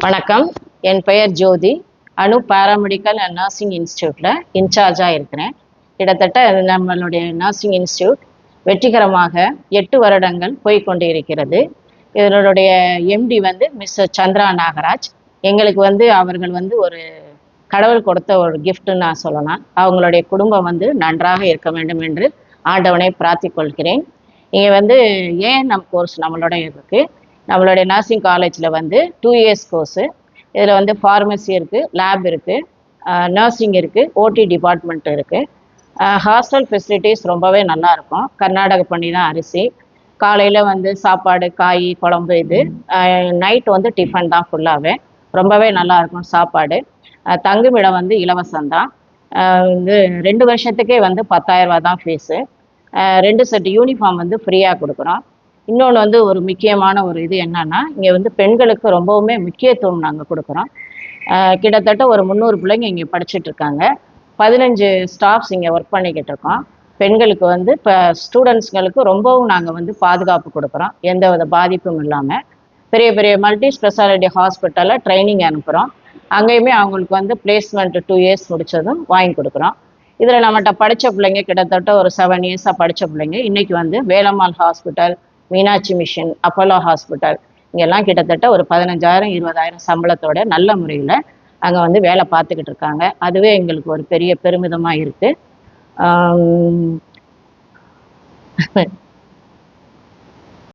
வணக்கம். என் பெயர் ஜோதி. அணு பாராமெடிக்கல் அண்ட் நர்சிங் இன்ஸ்டியூட்டில் இன்சார்ஜாக இருக்கிறேன். கிட்டத்தட்ட நம்மளுடைய நர்சிங் இன்ஸ்டியூட் வெற்றிகரமாக 8 வருடங்கள் போய்கொண்டு இருக்கிறது. இதனுடைய எம்டி மிஸ்டர் சந்திரா நாகராஜ். எங்களுக்கு அவர்கள் ஒரு கடவுள் கொடுத்த ஒரு கிஃப்ட்னு நான் சொல்லலாம். அவங்களுடைய குடும்பம் நன்றாக இருக்க வேண்டும் என்று ஆண்டவனை பிரார்த்திக் கொள்கிறேன். இங்கே ஏஎன்எம் கோர்ஸ் நம்மளோட இருக்குது. நம்மளுடைய நர்சிங் காலேஜில் 2 இயர்ஸ் கோர்ஸு. இதில் ஃபார்மசி இருக்குது, லேப் இருக்குது, நர்சிங் இருக்குது, ஓடி டிபார்ட்மெண்ட் இருக்குது. ஹாஸ்டல் ஃபெசிலிட்டிஸ் ரொம்பவே நல்லாயிருக்கும். கர்நாடக பண்ணி தான் அரிசி. காலையில் சாப்பாடு, காய், குழம்பு இது. நைட் டிஃபன் தான் ஃபுல்லாகவே. ரொம்பவே நல்லாயிருக்கும் சாப்பாடு. தங்குமிடம் இலவசம்தான். 2 வருஷத்துக்கே 10,000 ரூபா தான் ஃபீஸு. 2 செட் யூனிஃபார்ம் ஃப்ரீயாக கொடுக்குறோம். இன்னொன்று ஒரு முக்கியமான ஒரு இது என்னன்னா, இங்கே பெண்களுக்கு ரொம்பவுமே முக்கியத்துவம் நாங்கள் கொடுக்குறோம். கிட்டத்தட்ட ஒரு 300 பிள்ளைங்க இங்கே படிச்சுட்ருக்காங்க. 15 ஸ்டாஃப்ஸ் இங்கே ஒர்க் பண்ணிக்கிட்டு இருக்கோம். பெண்களுக்கு இப்போ ஸ்டூடெண்ட்ஸ்களுக்கு ரொம்பவும் நாங்கள் பாதுகாப்பு கொடுக்குறோம், எந்த வித பாதிப்பும் இல்லாமல். பெரிய பெரிய மல்டி ஸ்பெஷாலிட்டி ஹாஸ்பிட்டலில் ட்ரைனிங் அனுப்புகிறோம். அங்கேயுமே அவங்களுக்கு பிளேஸ்மெண்ட் 2 இயர்ஸ் முடித்ததும் வாங்கி கொடுக்குறோம். இதில் நம்மகிட்ட படித்த பிள்ளைங்க கிட்டத்தட்ட ஒரு 7 இயர்ஸாக படித்த பிள்ளைங்க இன்றைக்கி Velammal hospital, Meenakshi mission, Apollo hospital இங்கெல்லாம் கிட்டத்தட்ட ஒரு 15,000 20,000 சம்பளத்தோட நல்ல முறையில் அங்கே வேலை பார்த்துக்கிட்டு இருக்காங்க. அதுவே எங்களுக்கு ஒரு பெரிய பெருமிதமாக இருக்குது.